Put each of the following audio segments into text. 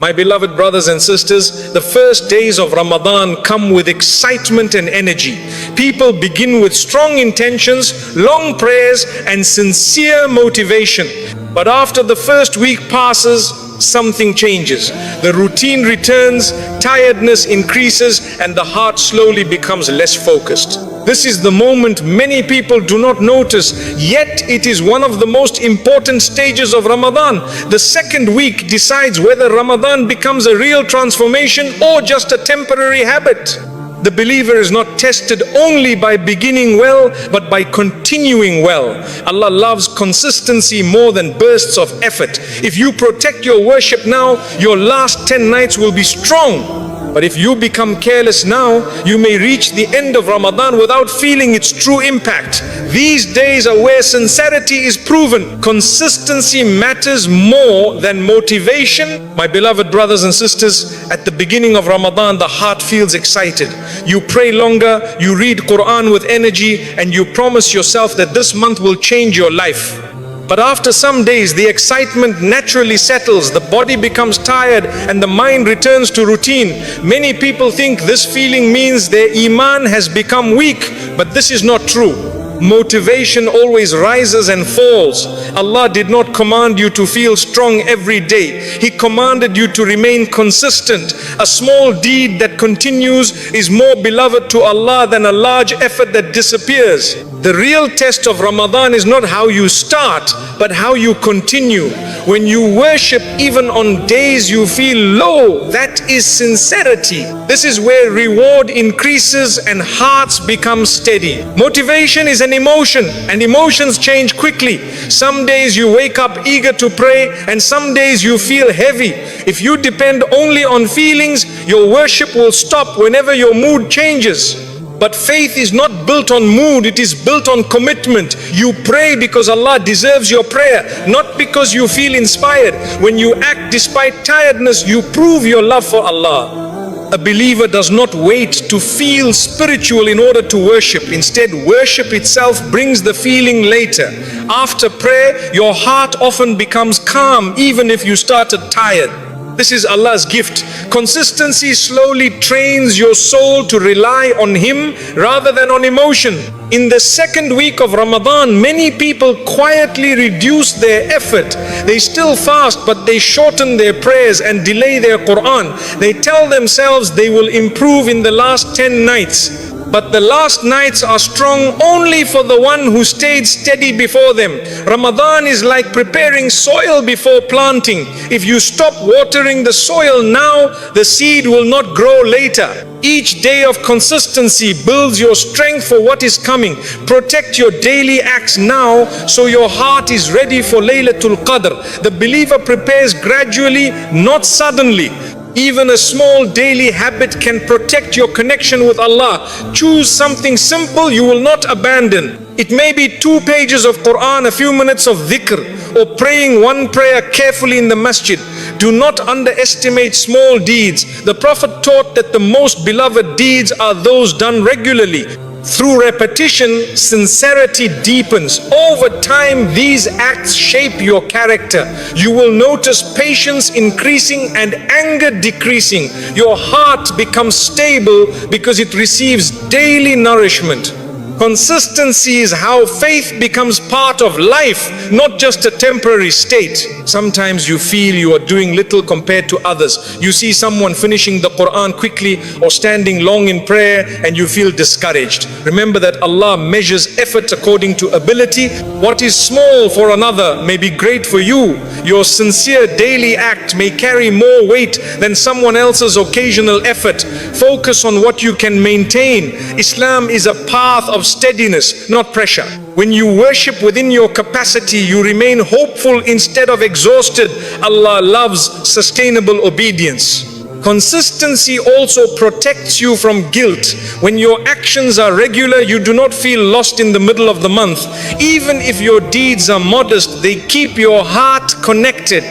My beloved brothers and sisters, the first days of Ramadan come with excitement and energy. People begin with strong intentions, long prayers, and sincere motivation. But after the first week passes, something changes. The routine returns, tiredness increases, and the heart slowly becomes less focused. This is the moment many people do not notice, yet it is one of the most important stages of Ramadan. The second week decides whether Ramadan becomes a real transformation or just a temporary habit. The believer is not tested only by beginning well, but by continuing well. Allah loves consistency more than bursts of effort. If you protect your worship now, your last 10 nights will be strong. But if you become careless now, you may reach the end of Ramadan without feeling its true impact. These days are where sincerity is proven. Consistency matters more than motivation. My beloved brothers and sisters, at the beginning of Ramadan, the heart feels excited. You pray longer, you read Quran with energy, and you promise yourself that this month will change your life. But after some days, the excitement naturally settles, the body becomes tired, and the mind returns to routine. Many people think this feeling means their Iman has become weak, but this is not true. Motivation always rises and falls. Allah did not command you to feel strong every day. He commanded you to remain consistent. A small deed that continues is more beloved to Allah than a large effort that disappears. The real test of Ramadan is not how you start, but how you continue. When you worship even on days you feel low, that is sincerity. This is where reward increases and hearts become steady. Motivation is an emotion, and emotions change quickly. Some days you wake up eager to pray, and some days you feel heavy. If you depend only on feelings, your worship will stop whenever your mood changes. But faith is not built on mood, it is built on commitment. You pray because Allah deserves your prayer, not because you feel inspired. When you act despite tiredness, you prove your love for Allah. A believer does not wait to feel spiritual in order to worship. Instead, worship itself brings the feeling later. After prayer, your heart often becomes calm even if you started tired. This is Allah's gift. Consistency slowly trains your soul to rely on Him rather than on emotion. In the second week of Ramadan, many people quietly reduce their effort. They still fast, but they shorten their prayers and delay their Quran. They tell themselves they will improve in the last 10 nights. But the last nights are strong only for the one who stayed steady before them. Ramadan is like preparing soil before planting. If you stop watering the soil now, the seed will not grow later. Each day of consistency builds your strength for what is coming. Protect your daily acts now so your heart is ready for Laylatul Qadr. The believer prepares gradually, not suddenly. Even a small daily habit can protect your connection with Allah. Choose something simple you will not abandon. It may be 2 pages of Quran, a few minutes of dhikr, or praying one prayer carefully in the masjid. Do not underestimate small deeds. The Prophet taught that the most beloved deeds are those done regularly. Through repetition, sincerity deepens. Over time, these acts shape your character. You will notice patience increasing and anger decreasing. Your heart becomes stable because it receives daily nourishment. Consistency is how faith becomes part of life, not just a temporary state. Sometimes you feel you are doing little compared to others. You see someone finishing the Quran quickly or standing long in prayer and you feel discouraged. Remember that Allah measures effort according to ability. What is small for another may be great for you. Your sincere daily act may carry more weight than someone else's occasional effort. Focus on what you can maintain. Islam is a path of steadiness, not pressure. When you worship within your capacity, you remain hopeful instead of exhausted. Allah loves sustainable obedience. Consistency also protects you from guilt. When your actions are regular, you do not feel lost in the middle of the month. Even if your deeds are modest, they keep your heart connected.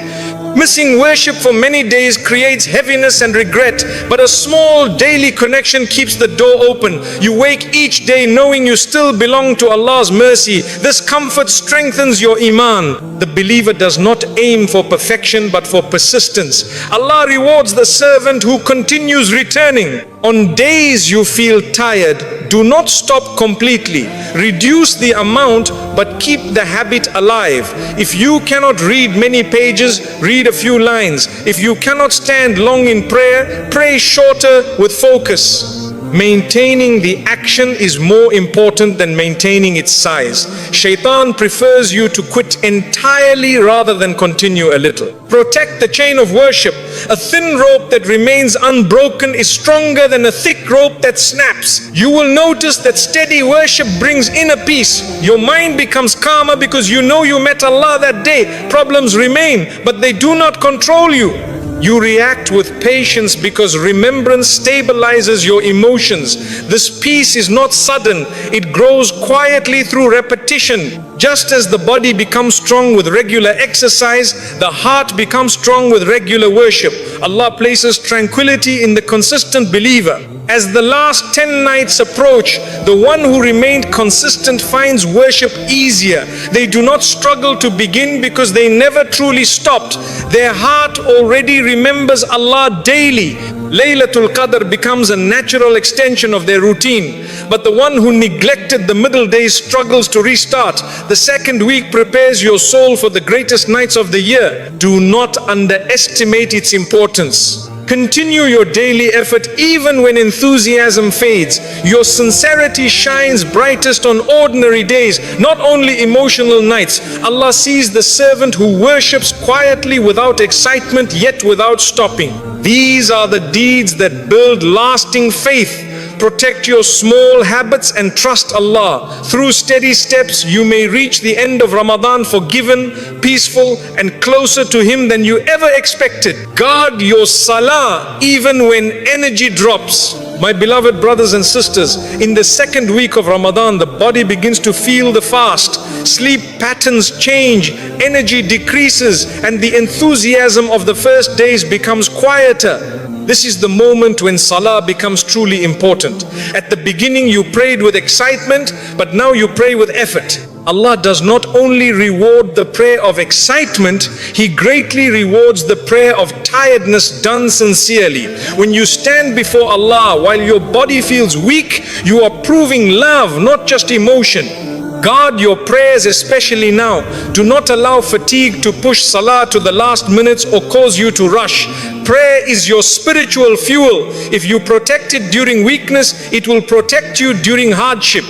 Missing worship for many days creates heaviness and regret, but a small daily connection keeps the door open. You wake each day knowing you still belong to Allah's mercy. This comfort strengthens your Iman. The believer does not aim for perfection but for persistence. Allah rewards the servant who continues returning. On days you feel tired, do not stop completely. Reduce the amount but keep the habit alive. If you cannot read many pages, read a few lines. If you cannot stand long in prayer, pray shorter with focus. Maintaining the action is more important than maintaining its size. Shaitan prefers you to quit entirely rather than continue a little. Protect the chain of worship. A thin rope that remains unbroken is stronger than a thick rope that snaps. You will notice that steady worship brings inner peace. Your mind becomes calmer because you know you met Allah that day. Problems remain, but they do not control you. You react with patience because remembrance stabilizes your emotions. This peace is not sudden, it grows quietly through repetition. Just as the body becomes strong with regular exercise, the heart becomes strong with regular worship. Allah places tranquility in the consistent believer. As the last 10 nights approach, the one who remained consistent finds worship easier. They do not struggle to begin because they never truly stopped. Their heart already remembers Allah daily. Laylatul Qadr becomes a natural extension of their routine. But the one who neglected the middle days struggles to restart. The second week prepares your soul for the greatest nights of the year. Do not underestimate its importance. Continue your daily effort even when enthusiasm fades. Your sincerity shines brightest on ordinary days, not only emotional nights. Allah sees the servant who worships quietly without excitement yet without stopping. These are the deeds that build lasting faith. Protect your small habits and trust Allah. Through steady steps, you may reach the end of Ramadan forgiven, peaceful, and closer to Him than you ever expected. Guard your salah even when energy drops. My beloved brothers and sisters, in the second week of Ramadan, the body begins to feel the fast. Sleep patterns change, energy decreases, and the enthusiasm of the first days becomes quieter. This is the moment when salah becomes truly important. At the beginning you prayed with excitement, but now you pray with effort. Allah does not only reward the prayer of excitement, He greatly rewards the prayer of tiredness done sincerely. When you stand before Allah while your body feels weak, you are proving love, not just emotion. Guard your prayers, especially now. Do not allow fatigue to push salah to the last minutes or cause you to rush. Prayer is your spiritual fuel. If you protect it during weakness, it will protect you during hardship.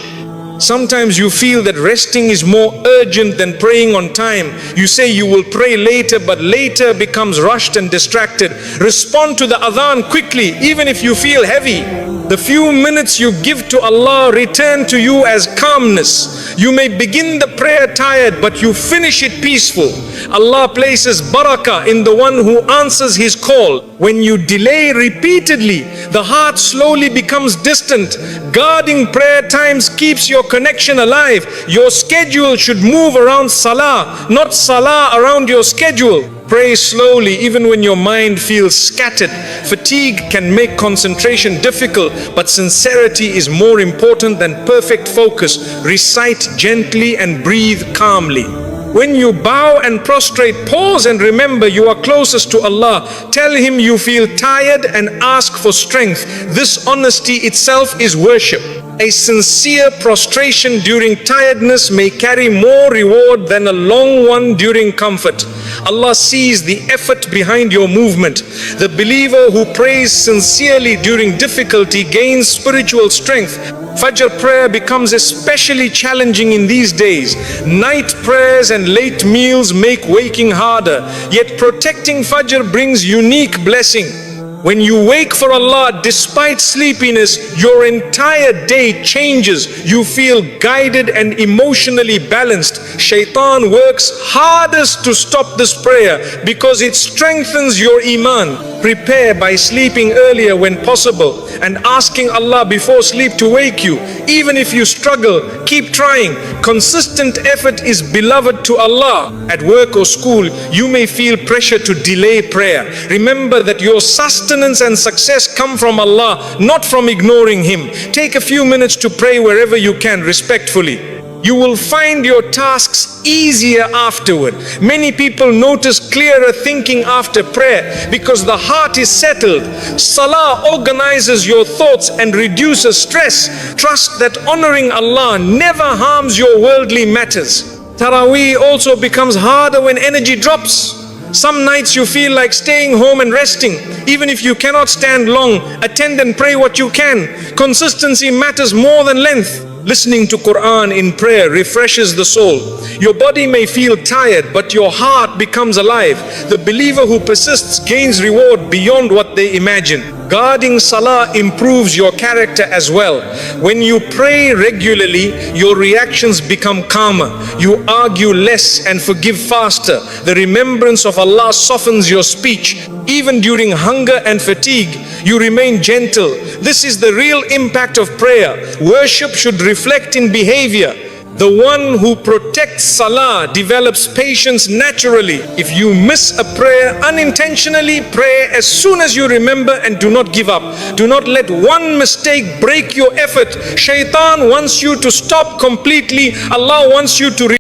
Sometimes you feel that resting is more urgent than praying on time. You say you will pray later, but later becomes rushed and distracted. Respond to the adhan quickly, even if you feel heavy. The few minutes you give to Allah return to you as calmness. You may begin the prayer tired, but you finish it peaceful. Allah places barakah in the one who answers His call. When you delay repeatedly, the heart slowly becomes distant. Guarding prayer times keeps your connection alive. Your schedule should move around salah, not salah around your schedule. Pray slowly even when your mind feels scattered. Fatigue can make concentration difficult, but sincerity is more important than perfect focus. Recite gently and breathe calmly. When you bow and prostrate, pause and remember you are closest to Allah. Tell Him you feel tired and ask for strength. This honesty itself is worship. A sincere prostration during tiredness may carry more reward than a long one during comfort. Allah sees the effort behind your movement. The believer who prays sincerely during difficulty gains spiritual strength. Fajr prayer becomes especially challenging in these days. Night prayers and late meals make waking harder. Yet protecting Fajr brings unique blessing. When you wake for Allah despite sleepiness, your entire day changes. You feel guided and emotionally balanced. Shaitan works hardest to stop this prayer because it strengthens your Iman. Prepare by sleeping earlier when possible and asking Allah before sleep to wake you. Even if you struggle, keep trying. Consistent effort is beloved to Allah. At work or school, you may feel pressure to delay prayer. Remember that your sustenance and success come from Allah, not from ignoring Him. Take a few minutes to pray wherever you can, respectfully. you will find your tasks easier afterward. Many people notice clearer thinking after prayer because the heart is settled. Salah organizes your thoughts and reduces stress. Trust that honoring Allah never harms your worldly matters. Taraweeh also becomes harder when energy drops. Some nights you feel like staying home and resting. Even if you cannot stand long, attend and pray what you can. Consistency matters more than length. Listening to Quran in prayer refreshes the soul. Your body may feel tired, but your heart becomes alive. The believer who persists gains reward beyond what they imagine. Guarding Salah improves your character as well. When you pray regularly, your reactions become calmer. You argue less and forgive faster. The remembrance of Allah softens your speech. Even during hunger and fatigue, you remain gentle. This is the real impact of prayer. Worship should reflect in behavior. The one who protects Salah develops patience naturally. If you miss a prayer unintentionally, pray as soon as you remember and do not give up. Do not let one mistake break your effort. Shaitan wants you to stop completely. Allah wants you to